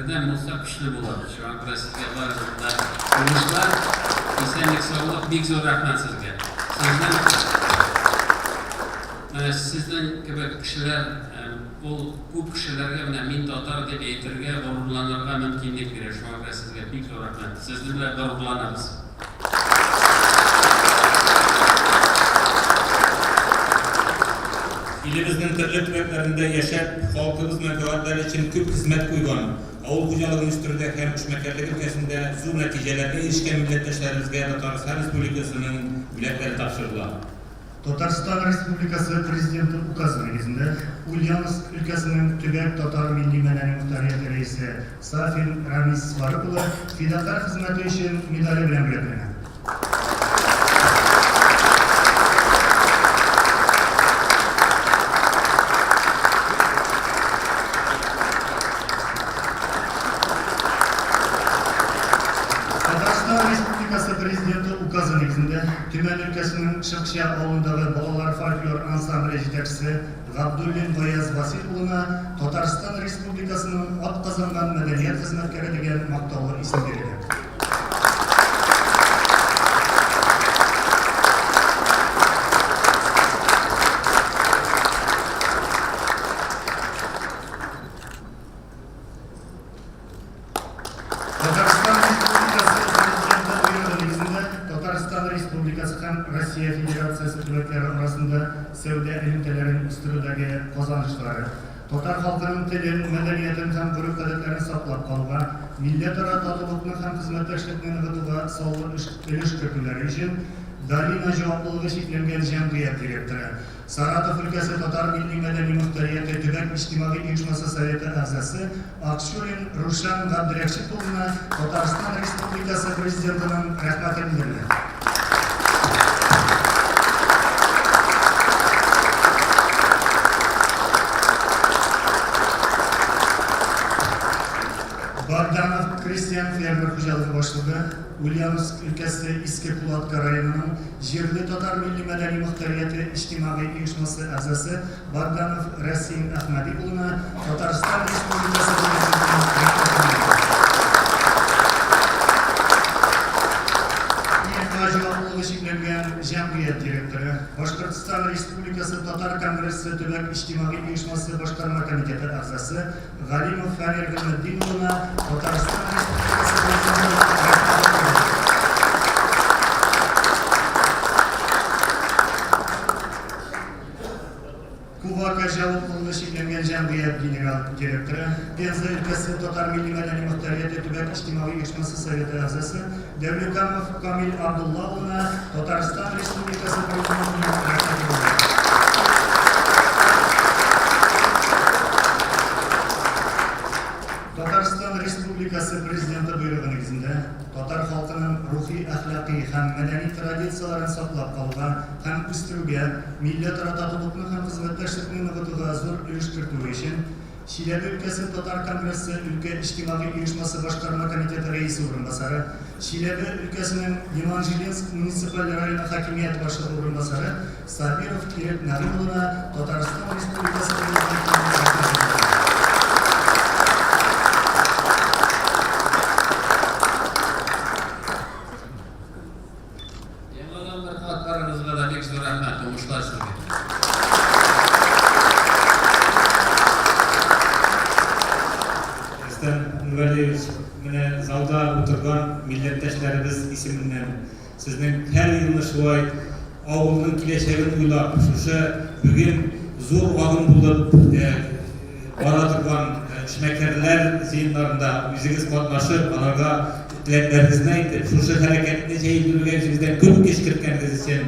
Musa kuchli bo'ladi. Shu haqida sizga baribirda urinishlar, esenlik, sog'lik, bek zo'r rahmat sizga. Sizdan kabi kishilar bu ko'p kishilarga mana men totar deb aytirga, g'ururlanishga mumkinlik beradi. Shu haqida sizga bek zo'r rahmat. Siz bilan g'ururlanamiz. İlimizin türlü tübeklerinde yaşayıp halkımız menfaatleri için tüm hizmet koygan, avul hocalığı üstünde hem üşmekerlik ülkesinde zor neticelerine erişken milletleşlerimizge Tataristan Respublikası'nın biletleri topşırdılar. Tataristan Respublikası Prezidenti ukazı negizinde Ulyanovsk ülkesinin Tübek Tatar Milli Medeni Muhtariyeti Reisi Safin Ramiz Varıkulu fidakar hizmeti için medali bilen biletlerine. Tataristan Respublikası Prezidenti ukazı negizinde Tümen ülkesinin Şıkşa avlundagi bolalar folklor ansambli yetakchisi G'abdullin G'oyaz Vasiluluna Tataristan Respublikasının ot qozongan madaniyat xizmatkari degan maqtovli ism berilgan. Tataristan Respublikası hem Rossiya Federatsiyasi devletleri arasında sevde elimtelerin üstündeki kazanışları, Tatar halkının tilin, medeniyetin hem grup adetlerini saklap kalma, milletara tatılıkını hem hizmetleştiklerini gıtıga sağlı iliş kökülleri için Dalina cevaplığı şeklengen cemiyet direktörü, Saratov ülkesi Tatar Milli Medeni Muhtariyeti Tübek İçtimai Uyuşması Sovyeti Azası Akşurin Ruşan Gabdirekçitoğlu'na Tataristan Respublikası Prezidentinin rahmetini bildirildi. Bagdanov Kristian Fermer Hocalığı Başlığı, Ulyanovsk ülkesi İskepulatka rayonunun Jirli Tatar Milli Medeni Muhtariyeti İçtimai Uyuşması Azası Bagdanov Rasim Ahmadikuluna Tataristan Respublikası Prezidentinin şeklengen cemiyet direktörü, Başkırtıstan Respublikası Tatar Kongresi Tübek İçtimai Uyuşması Başkarma Komiteti Azası Galimov Faner Gülmeddinovuna Tataristan Respublikası Prezidentinin Kuvaka Javukluğu şeklengen cemiyet general direktörü, Penza ülkesi Tatar Milli Medeni Muhtariyeti Tübek İçtimai Uyuşması Sovyeti Azası Devlekanov Kamil Abdullah'ına Tataristan Respublikası Prezidentinin rahmeti oldu. Tataristan Respublikası Prezidenti buyruğu negizinde Tatar halkının ruhi, ahlaki hem medeni tradisiyalarını saklap kalgan hem üstürüge, milletara tatılıkını hem hizmetleştikliğini gıtıga zor iliştirdiği için Şilevi ülkesi Tatar Kongresi Ülke İçtimai Uyuşması Başkarma Komiteti Reisi Orunbasarı, Şilevi ülkesinin Limanjilinsk Munisipal Rayonu Hakimiyet Başlığı Orunbasarı Sabirov Kirip Narimuluna Tataristan Respublikası Prezidentinin rahmeti oldu. Mine zalda oturgan milletleşlerimiz isiminden sizin her yılını şuay avulun kileşeğini uylap bugün zor ağın bulup baratırgan şmekerler zihinlarında yüzünüz katlaşıp anaga dilekleriniz neydi? Şuşu hareketini şeydürgen sizden köp geçkirtkeniniz için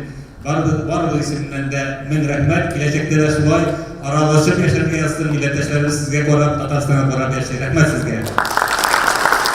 var isiminden de min rahmet gelecekte de şuay aralaşıp yaşarken yazdığı milletleşlerimiz sizge korap Tataristan'a korap yaşayın. Rahmet sizge.